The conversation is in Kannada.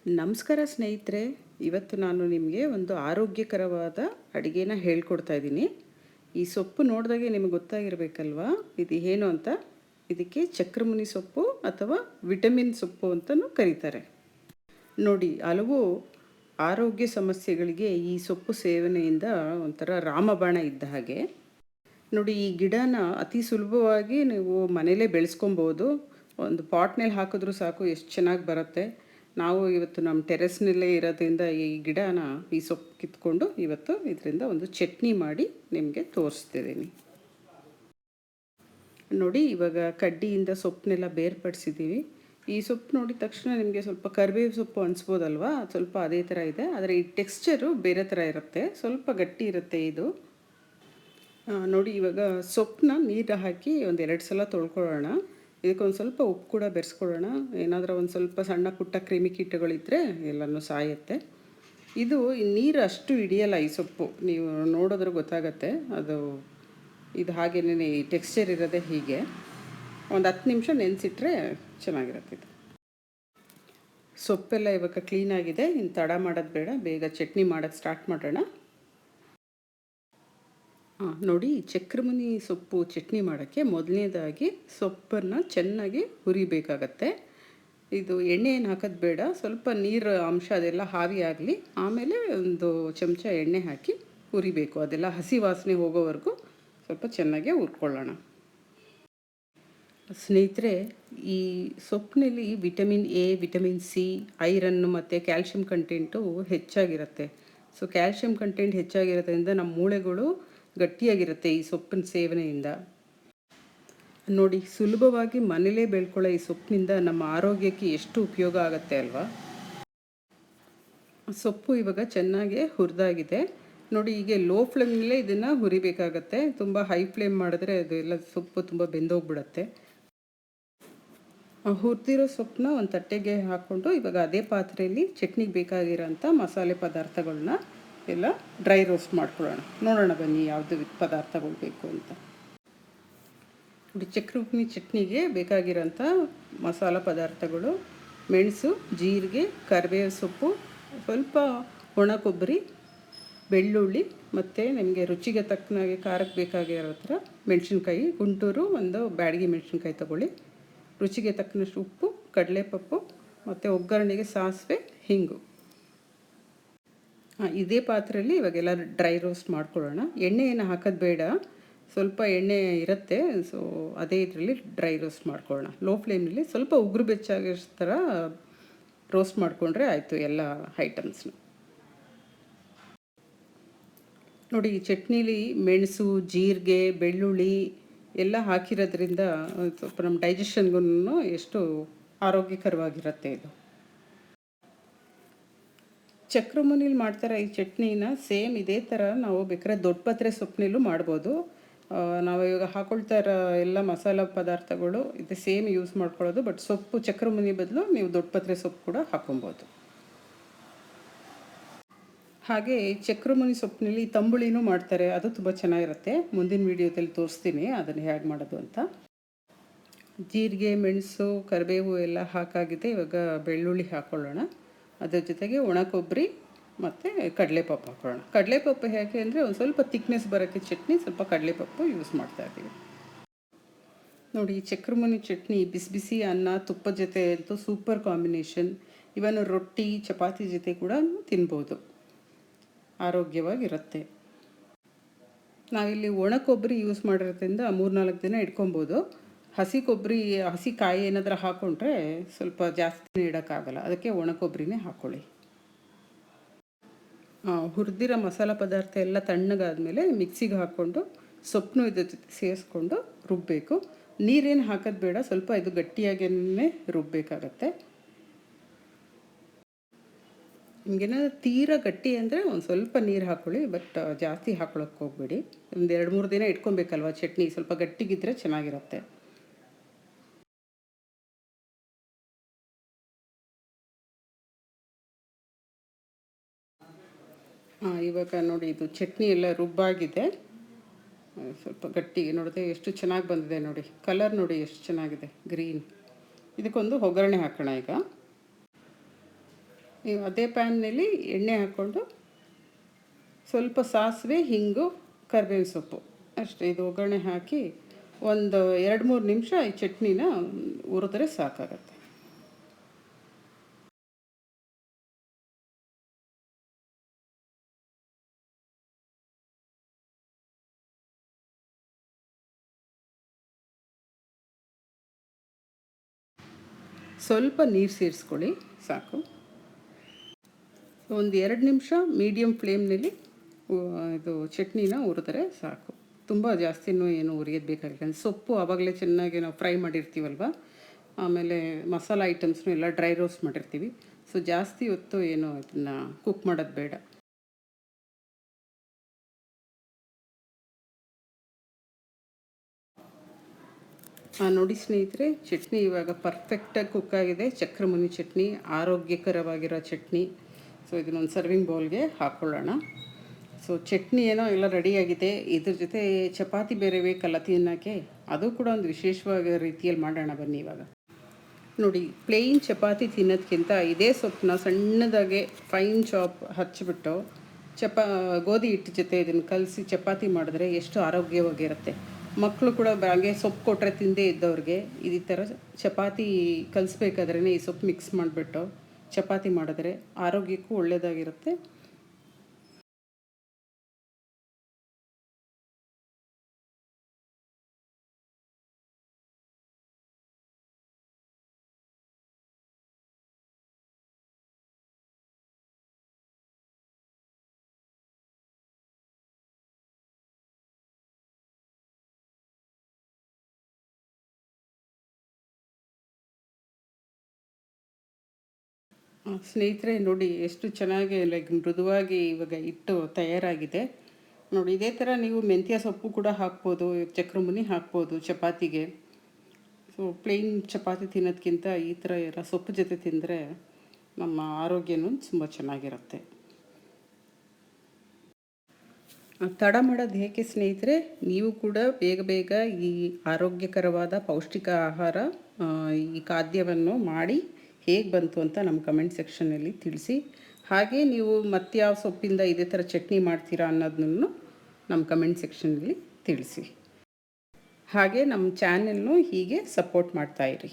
ನಮಸ್ಕಾರ ಸ್ನೇಹಿತರೆ. ಇವತ್ತು ನಾನು ನಿಮಗೆ ಒಂದು ಆರೋಗ್ಯಕರವಾದ ಅಡುಗೆನ ಹೇಳ್ಕೊಡ್ತಾ ಇದ್ದೀನಿ. ಈ ಸೊಪ್ಪು ನೋಡಿದಾಗೆ ನಿಮಗೆ ಗೊತ್ತಾಗಿರಬೇಕಲ್ವಾ ಇದು ಏನು ಅಂತ. ಇದಕ್ಕೆ ಚಕ್ರಮುನಿ ಸೊಪ್ಪು ಅಥವಾ ವಿಟಮಿನ್ ಸೊಪ್ಪು ಅಂತಲೂ ಕರೀತಾರೆ. ನೋಡಿ, ಹಲವು ಆರೋಗ್ಯ ಸಮಸ್ಯೆಗಳಿಗೆ ಈ ಸೊಪ್ಪು ಸೇವನೆಯಿಂದ ಒಂಥರ ರಾಮಬಾಣ ಇದ್ದ ಹಾಗೆ. ನೋಡಿ, ಈ ಗಿಡನ ಅತಿ ಸುಲಭವಾಗಿ ನೀವು ಮನೇಲೇ ಬೆಳೆಸ್ಕೊಬೋದು. ಒಂದು ಪಾಟ್ನಲ್ಲಿ ಹಾಕಿದ್ರೂ ಸಾಕು, ಎಷ್ಟು ಚೆನ್ನಾಗಿ ಬರುತ್ತೆ. ನಾವು ಇವತ್ತು ನಮ್ಮ ಟೆರೆಸ್ನಲ್ಲೇ ಇರೋದ್ರಿಂದ ಈ ಗಿಡನ, ಈ ಸೊಪ್ಪು ಕಿತ್ಕೊಂಡು ಇವತ್ತು ಇದರಿಂದ ಒಂದು ಚಟ್ನಿ ಮಾಡಿ ನಿಮಗೆ ತೋರಿಸ್ತಿದ್ದೀನಿ. ನೋಡಿ, ಇವಾಗ ಕಡ್ಡಿಯಿಂದ ಸೊಪ್ಪನ್ನೆಲ್ಲ ಬೇರ್ಪಡಿಸಿದ್ದೀವಿ. ಈ ಸೊಪ್ಪು ನೋಡಿದ ತಕ್ಷಣ ನಿಮಗೆ ಸ್ವಲ್ಪ ಕರಿಬೇವು ಸೊಪ್ಪು ಅನಿಸ್ಬೋದಲ್ವಾ? ಸ್ವಲ್ಪ ಅದೇ ಥರ ಇದೆ, ಆದರೆ ಈ ಟೆಕ್ಸ್ಚರು ಬೇರೆ ಥರ ಇರುತ್ತೆ, ಸ್ವಲ್ಪ ಗಟ್ಟಿ ಇರುತ್ತೆ ಇದು. ನೋಡಿ, ಇವಾಗ ಸೊಪ್ಪನ್ನ ನೀರು ಹಾಕಿ ಒಂದು 2 ಸಲ ತೊಳ್ಕೊಳ್ಳೋಣ. ಇದಕ್ಕೊಂದು ಸ್ವಲ್ಪ ಉಪ್ಪು ಕೂಡ ಬೆರೆಸ್ಕೊಳ್ಳೋಣ. ಏನಾದರೂ ಒಂದು ಸ್ವಲ್ಪ ಸಣ್ಣ ಪುಟ್ಟ ಕ್ರಿಮಿಕೀಟಗಳಿದ್ದರೆ ಎಲ್ಲನೂ ಸಾಯುತ್ತೆ. ಇದು ನೀರು ಅಷ್ಟು ಹಿಡಿಯಲ್ಲ ಈ ಸೊಪ್ಪು, ನೀವು ನೋಡಿದ್ರೆ ಗೊತ್ತಾಗತ್ತೆ. ಇದು ಹಾಗೇನೇ ಈ ಟೆಕ್ಸ್ಚರ್ ಇರೋದೇ ಹೀಗೆ. ಒಂದು 10 ನಿಮಿಷ ನೆನೆಸಿಟ್ರೆ ಚೆನ್ನಾಗಿರುತ್ತೆ ಇದು. ಸೊಪ್ಪೆಲ್ಲ ಇವಾಗ ಕ್ಲೀನಾಗಿದೆ. ಇನ್ನು ತಡ ಮಾಡೋದು ಬೇಡ, ಬೇಗ ಚಟ್ನಿ ಮಾಡೋದು ಸ್ಟಾರ್ಟ್ ಮಾಡೋಣ. ನೋಡಿ, ಚಕ್ರಮುನಿ ಸೊಪ್ಪು ಚಟ್ನಿ ಮಾಡೋಕ್ಕೆ ಮೊದಲನೇದಾಗಿ ಸೊಪ್ಪನ್ನು ಚೆನ್ನಾಗಿ ಹುರಿಬೇಕಾಗತ್ತೆ. ಇದು ಎಣ್ಣೆ ಏನು ಹಾಕೋದು ಬೇಡ, ಸ್ವಲ್ಪ ನೀರು ಅಂಶ ಅದೆಲ್ಲ ಹಾವಿ ಆಗಲಿ, ಆಮೇಲೆ ಒಂದು ಚಮಚ ಎಣ್ಣೆ ಹಾಕಿ ಹುರಿಬೇಕು. ಅದೆಲ್ಲ ಹಸಿ ವಾಸನೆ ಹೋಗೋವರೆಗೂ ಸ್ವಲ್ಪ ಚೆನ್ನಾಗೇ ಹುರ್ಕೊಳ್ಳೋಣ. ಸ್ನೇಹಿತರೆ, ಈ ಸೊಪ್ಪಿನಲ್ಲಿ vitamin A, vitamin C, iron ಮತ್ತು ಕ್ಯಾಲ್ಶಿಯಂ ಕಂಟೆಂಟು ಹೆಚ್ಚಾಗಿರುತ್ತೆ. ಸೊ ಕ್ಯಾಲ್ಶಿಯಂ ಕಂಟೆಂಟ್ ಹೆಚ್ಚಾಗಿರೋದ್ರಿಂದ ನಮ್ಮ ಮೂಳೆಗಳು ಗಟ್ಟಿಯಾಗಿರುತ್ತೆ ಈ ಸೊಪ್ಪಿನ ಸೇವನೆಯಿಂದ. ನೋಡಿ, ಸುಲಭವಾಗಿ ಮನೇಲೇ ಬೆಳ್ಕೊಳ್ಳೋ ಈ ಸೊಪ್ಪಿನಿಂದ ನಮ್ಮ ಆರೋಗ್ಯಕ್ಕೆ ಎಷ್ಟು ಉಪಯೋಗ ಆಗುತ್ತೆ ಅಲ್ವಾ? ಸೊಪ್ಪು ಇವಾಗ ಚೆನ್ನಾಗಿ ಹುರಿದಾಗಿದೆ. ನೋಡಿ, ಹೀಗೆ ಲೋ ಫ್ಲೇಮ್ನಲ್ಲೇ ಇದನ್ನು ಹುರಿಬೇಕಾಗತ್ತೆ. ತುಂಬ ಹೈ ಫ್ಲೇಮ್ ಮಾಡಿದ್ರೆ ಅದೆಲ್ಲ ಸೊಪ್ಪು ತುಂಬ ಬೆಂದೋಗ್ಬಿಡತ್ತೆ. ಹುರಿದಿರೋ ಸೊಪ್ಪನ್ನ ಒಂದು ತಟ್ಟೆಗೆ ಹಾಕ್ಕೊಂಡು ಇವಾಗ ಅದೇ ಪಾತ್ರೆಯಲ್ಲಿ ಚಟ್ನಿಗೆ ಬೇಕಾಗಿರೋಂಥ ಮಸಾಲೆ ಪದಾರ್ಥಗಳನ್ನ ಎಲ್ಲ ಡ್ರೈ ರೋಸ್ಟ್ ಮಾಡ್ಕೊಳ್ಳೋಣ. ನೋಡೋಣ ಬನ್ನಿ ಯಾವುದು ಪದಾರ್ಥಗಳು ಬೇಕು ಅಂತ. ನೋಡಿ, ಚಕ್ರಮುನಿ ಚಟ್ನಿಗೆ ಬೇಕಾಗಿರೋಂಥ ಮಸಾಲ ಪದಾರ್ಥಗಳು: ಮೆಣಸು, ಜೀರಿಗೆ, ಕರಿಬೇವು ಸೊಪ್ಪು, ಸ್ವಲ್ಪ ಒಣ ಕೊಬ್ಬರಿ, ಬೆಳ್ಳುಳ್ಳಿ, ಮತ್ತು ನಿಮಗೆ ರುಚಿಗೆ ತಕ್ಕನಾಗೆ ಖಾರಕ್ಕೆ ಬೇಕಾಗಿರೋ ಥರ ಮೆಣಸಿನ್ಕಾಯಿ, ಗುಂಟೂರು ಒಂದು ಬ್ಯಾಡಗಿ ಮೆಣಸಿನ್ಕಾಯಿ ತೊಗೊಳ್ಳಿ, ರುಚಿಗೆ ತಕ್ಕನಷ್ಟು ಉಪ್ಪು, ಕಡಲೆಪಪ್ಪು, ಮತ್ತು ಒಗ್ಗರಣೆಗೆ ಸಾಸಿವೆ, ಹಿಂಗು. ಇದೇ ಪಾತ್ರೆಯಲ್ಲಿ ಇವಾಗೆಲ್ಲ ಡ್ರೈ ರೋಸ್ಟ್ ಮಾಡ್ಕೊಳ್ಳೋಣ. ಎಣ್ಣೆ ಏನು ಹಾಕೋದು ಬೇಡ, ಸ್ವಲ್ಪ ಎಣ್ಣೆ ಇರುತ್ತೆ. ಸೊ ಅದೇ ಇದರಲ್ಲಿ ಡ್ರೈ ರೋಸ್ಟ್ ಮಾಡ್ಕೊಳ್ಳೋಣ. ಲೋ ಫ್ಲೇಮ್ನಲ್ಲಿ ಸ್ವಲ್ಪ ಉಗುರು ಬೆಚ್ಚಾಗೋ ಥರ ರೋಸ್ಟ್ ಮಾಡಿಕೊಂಡ್ರೆ ಆಯಿತು ಎಲ್ಲ ಐಟಮ್ಸ್ನ. ನೋಡಿ, ಈ ಚಟ್ನಿಲಿ ಮೆಣಸು, ಜೀರಿಗೆ, ಬೆಳ್ಳುಳ್ಳಿ ಎಲ್ಲ ಹಾಕಿರೋದ್ರಿಂದ ಸ್ವಲ್ಪ ನಮ್ಮ ಡೈಜೆಷನ್ಗೂ ಎಷ್ಟು ಆರೋಗ್ಯಕರವಾಗಿರುತ್ತೆ ಇದು. ಚಕ್ರಮುನಿಲಿ ಮಾಡ್ತಾರೆ ಈ ಚಟ್ನಿನ, ಸೇಮ್ ಇದೇ ಥರ ನಾವು ಬೇಕಾದ್ರೆ ದೊಡ್ಡ ಪತ್ರೆ ಸೊಪ್ಪಿನಲ್ಲೂ ಮಾಡ್ಬೋದು. ನಾವು ಇವಾಗ ಹಾಕೊಳ್ತಾ ಇರೋ ಎಲ್ಲ ಮಸಾಲ ಪದಾರ್ಥಗಳು ಇದು ಸೇಮ್ ಯೂಸ್ ಮಾಡ್ಕೊಳ್ಳೋದು. ಬಟ್ ಸೊಪ್ಪು ಚಕ್ರಮುನಿ ಬದಲು ನೀವು ದೊಡ್ಡ ಪತ್ರೆ ಸೊಪ್ಪು ಕೂಡ ಹಾಕೊಬೋದು. ಹಾಗೆ ಚಕ್ರಮುನಿ ಸೊಪ್ಪಿನಲ್ಲಿ ತಂಬುಳಿನೂ ಮಾಡ್ತಾರೆ, ಅದು ತುಂಬ ಚೆನ್ನಾಗಿರುತ್ತೆ. ಮುಂದಿನ ವೀಡಿಯೋದಲ್ಲಿ ತೋರಿಸ್ತೀನಿ ಅದನ್ನು ಹೇಗೆ ಮಾಡೋದು ಅಂತ. ಜೀರಿಗೆ, ಮೆಣಸು, ಕರಿಬೇವು ಎಲ್ಲ ಹಾಕಾಗಿದೆ. ಇವಾಗ ಬೆಳ್ಳುಳ್ಳಿ ಹಾಕ್ಕೊಳ್ಳೋಣ. ಅದ್ರ ಜೊತೆಗೆ ಒಣ ಕೊಬ್ಬರಿ ಮತ್ತು ಕಡಲೆಪಪ್ಪು ಹಾಕೊಳ್ಳೋಣ. ಕಡಲೆಪಪ್ಪು ಹೇಗೆ ಅಂದರೆ ಒಂದು ಸ್ವಲ್ಪ ತಿಕ್ನೆಸ್ ಬರೋಕ್ಕೆ ಚಟ್ನಿ ಸ್ವಲ್ಪ ಕಡಲೆಪಪ್ಪು ಯೂಸ್ ಮಾಡ್ತಾಯಿದ್ದೀವಿ. ನೋಡಿ, ಚಕ್ರಮುನಿ ಚಟ್ನಿ ಬಿಸಿ ಬಿಸಿ ಅನ್ನ, ತುಪ್ಪದ ಜೊತೆ ಅಂತೂ ಸೂಪರ್ ಕಾಂಬಿನೇಷನ್. ಇವನು ರೊಟ್ಟಿ, ಚಪಾತಿ ಜೊತೆ ಕೂಡ ತಿನ್ಬೋದು, ಆರೋಗ್ಯವಾಗಿರುತ್ತೆ. ನಾವಿಲ್ಲಿ ಒಣ ಕೊಬ್ಬರಿ ಯೂಸ್ ಮಾಡಿರೋದ್ರಿಂದ 3-4 ದಿನ ಇಟ್ಕೊಬೋದು. ಹಸಿ ಕೊಬ್ಬರಿ, ಹಸಿ ಕಾಯಿ ಏನಾದರೂ ಹಾಕ್ಕೊಂಡ್ರೆ ಸ್ವಲ್ಪ ಜಾಸ್ತಿ ಇಡೋಕ್ಕಾಗಲ್ಲ, ಅದಕ್ಕೆ ಒಣ ಕೊಬ್ಬರಿನೇ ಹಾಕ್ಕೊಳ್ಳಿ. ಹುರಿದಿರೋ ಮಸಾಲ ಪದಾರ್ಥ ಎಲ್ಲ ತಣ್ಣಗಾದ್ಮೇಲೆ ಮಿಕ್ಸಿಗೆ ಹಾಕ್ಕೊಂಡು ಸೊಪ್ಪನ್ನು ಇದ್ರ ಜೊತೆ ಸೇರಿಸ್ಕೊಂಡು ರುಬ್ಬಬೇಕು. ನೀರೇನು ಹಾಕೋದು ಬೇಡ, ಸ್ವಲ್ಪ ಇದು ಗಟ್ಟಿಯಾಗೇ ರುಬ್ಬಬೇಕಾಗತ್ತೆ. ನಿಮಗೇನಾದ್ರು ತೀರಾ ಗಟ್ಟಿ ಅಂದರೆ ಒಂದು ಸ್ವಲ್ಪ ನೀರು ಹಾಕ್ಕೊಳ್ಳಿ, ಬಟ್ ಜಾಸ್ತಿ ಹಾಕ್ಕೊಳ್ಳೋಕೆ ಹೋಗಬೇಡಿ. ಒಂದು 2-3 ದಿನ ಇಟ್ಕೊಬೇಕಲ್ವ ಚಟ್ನಿ, ಸ್ವಲ್ಪ ಗಟ್ಟಿಗಿದ್ದರೆ ಚೆನ್ನಾಗಿರುತ್ತೆ. ಇವಾಗ ನೋಡಿ, ಇದು ಚಟ್ನಿ ಎಲ್ಲ ರುಬ್ಬಾಗಿದೆ. ಸ್ವಲ್ಪ ಗಟ್ಟಿಗೆ ನೋಡಿದೆ ಎಷ್ಟು ಚೆನ್ನಾಗಿ ಬಂದಿದೆ. ನೋಡಿ, ಕಲರ್ ನೋಡಿ ಎಷ್ಟು ಚೆನ್ನಾಗಿದೆ, ಗ್ರೀನ್. ಇದಕ್ಕೊಂದು ಒಗ್ಗರಣೆ ಹಾಕೋಣ ಈಗ. ನೀವು ಅದೇ ಪ್ಯಾನ್ನಲ್ಲಿ ಎಣ್ಣೆ ಹಾಕ್ಕೊಂಡು ಸ್ವಲ್ಪ ಸಾಸಿವೆ, ಹಿಂಗು, ಕರಿಬೇವಿನ ಸೊಪ್ಪು ಅಷ್ಟೇ ಇದು ಒಗ್ಗರಣೆ ಹಾಕಿ ಒಂದು 2-3 ನಿಮಿಷ ಈ ಚಟ್ನಿನ ಹುರಿದ್ರೆ ಸಾಕಾಗತ್ತೆ. ಸ್ವಲ್ಪ ನೀರು ಸೇರಿಸ್ಕೊಳ್ಳಿ ಸಾಕು. ಒಂದು 2 ನಿಮಿಷ ಮೀಡಿಯಮ್ ಫ್ಲೇಮ್ನಲ್ಲಿ ಇದು ಚಟ್ನಿನ ಹುರಿದ್ರೆ ಸಾಕು. ತುಂಬ ಜಾಸ್ತಿನೂ ಏನು ಹುರಿಯೋದು ಬೇಕಾಗಿಲ್ಲ. ಸೊಪ್ಪು ಆವಾಗಲೇ ಚೆನ್ನಾಗಿ ನಾವು ಫ್ರೈ ಮಾಡಿರ್ತೀವಲ್ವ, ಆಮೇಲೆ ಮಸಾಲ ಐಟಮ್ಸ್ನು ಎಲ್ಲ ಡ್ರೈ ರೋಸ್ಟ್ ಮಾಡಿರ್ತೀವಿ. ಸೊ ಜಾಸ್ತಿ ಹೊತ್ತು ಏನು ಇದನ್ನು ಕುಕ್ ಮಾಡೋದು ಬೇಡ. ನೋಡಿ ಸ್ನೇಹಿತರೆ, ಚಟ್ನಿ ಇವಾಗ ಪರ್ಫೆಕ್ಟಾಗಿ ಕುಕ್ ಆಗಿದೆ. ಚಕ್ರಮುನಿ ಚಟ್ನಿ, ಆರೋಗ್ಯಕರವಾಗಿರೋ ಚಟ್ನಿ. ಸೊ ಇದನ್ನೊಂದು ಸರ್ವಿಂಗ್ ಬೌಲ್ಗೆ ಹಾಕ್ಕೊಳ್ಳೋಣ. ಸೊ ಚಟ್ನಿ ಏನೋ ಎಲ್ಲ ರೆಡಿಯಾಗಿದೆ. ಇದ್ರ ಜೊತೆ ಚಪಾತಿ ಬೇರೆ ಬೇಕಲ್ಲ ತಿನ್ನೋಕ್ಕೆ, ಅದು ಕೂಡ ಒಂದು ವಿಶೇಷವಾದ ರೀತಿಯಲ್ಲಿ ಮಾಡೋಣ ಬನ್ನಿ. ಇವಾಗ ನೋಡಿ, ಪ್ಲೇನ್ ಚಪಾತಿ ತಿನ್ನೋದಕ್ಕಿಂತ ಇದೇ ಸೊಪ್ಪನ್ನ ಸಣ್ಣದಾಗೆ ಫೈನ್ ಚಾಪ್ ಹಚ್ಚಿಬಿಟ್ಟು ಗೋಧಿ ಹಿಟ್ಟು ಜೊತೆ ಇದನ್ನು ಕಲಸಿ ಚಪಾತಿ ಮಾಡಿದ್ರೆ ಎಷ್ಟು ಆರೋಗ್ಯವಾಗಿರುತ್ತೆ. ಮಕ್ಕಳು ಕೂಡ ಹಾಗೆ ಸೊಪ್ಪು ಕೊಟ್ಟರೆ ತಿಂದೇ ಇದ್ದವ್ರಿಗೆ ಈ ಥರ ಚಪಾತಿ ಕಲಿಸ್ಬೇಕಾದ್ರೇ ಈ ಸೊಪ್ಪು ಮಿಕ್ಸ್ ಮಾಡಿಬಿಟ್ಟು ಚಪಾತಿ ಮಾಡಿದ್ರೆ ಆರೋಗ್ಯಕ್ಕೂ ಒಳ್ಳೆಯದಾಗಿರುತ್ತೆ. ಸ್ನೇಹಿತರೆ ನೋಡಿ, ಎಷ್ಟು ಚೆನ್ನಾಗಿ ಲೈಕ್ ಮೃದುವಾಗಿ ಇವಾಗ ಹಿಟ್ಟು ತಯಾರಾಗಿದೆ. ನೋಡಿ, ಇದೇ ಥರ ನೀವು ಮೆಂತ್ಯ ಸೊಪ್ಪು ಕೂಡ ಹಾಕ್ಬೋದು, ಚಕ್ರಮುನಿ ಹಾಕ್ಬೋದು ಚಪಾತಿಗೆ. ಸೊ ಪ್ಲೇನ್ ಚಪಾತಿ ತಿನ್ನೋದಕ್ಕಿಂತ ಈ ಥರ ಎಲ್ಲ ಸೊಪ್ಪು ಜೊತೆ ತಿಂದರೆ ನಮ್ಮ ಆರೋಗ್ಯನೂ ತುಂಬ ಚೆನ್ನಾಗಿರುತ್ತೆ. ತಡ ಮಾಡೋದು ಏಕೆ ಸ್ನೇಹಿತರೆ, ನೀವು ಕೂಡ ಬೇಗ ಬೇಗ ಈ ಆರೋಗ್ಯಕರವಾದ ಪೌಷ್ಟಿಕ ಆಹಾರ ಈ ಖಾದ್ಯವನ್ನು ಮಾಡಿ ಹೇಗೆ ಬಂತು ಅಂತ ನಮ್ಮ ಕಮೆಂಟ್ ಸೆಕ್ಷನ್ನಲ್ಲಿ ತಿಳಿಸಿ. ಹಾಗೆ ನೀವು ಮತ್ತೆ ಯಾವ ಸೊಪ್ಪಿಂದ ಇದೇ ಥರ ಚಟ್ನಿ ಮಾಡ್ತೀರಾ ಅನ್ನೋದನ್ನು ನಮ್ಮ ಕಮೆಂಟ್ ಸೆಕ್ಷನ್ನಲ್ಲಿ ತಿಳಿಸಿ. ಹಾಗೆ ನಮ್ಮ ಚಾನೆಲ್ನು ಹೀಗೆ ಸಪೋರ್ಟ್ ಮಾಡ್ತಾಯಿರಿ.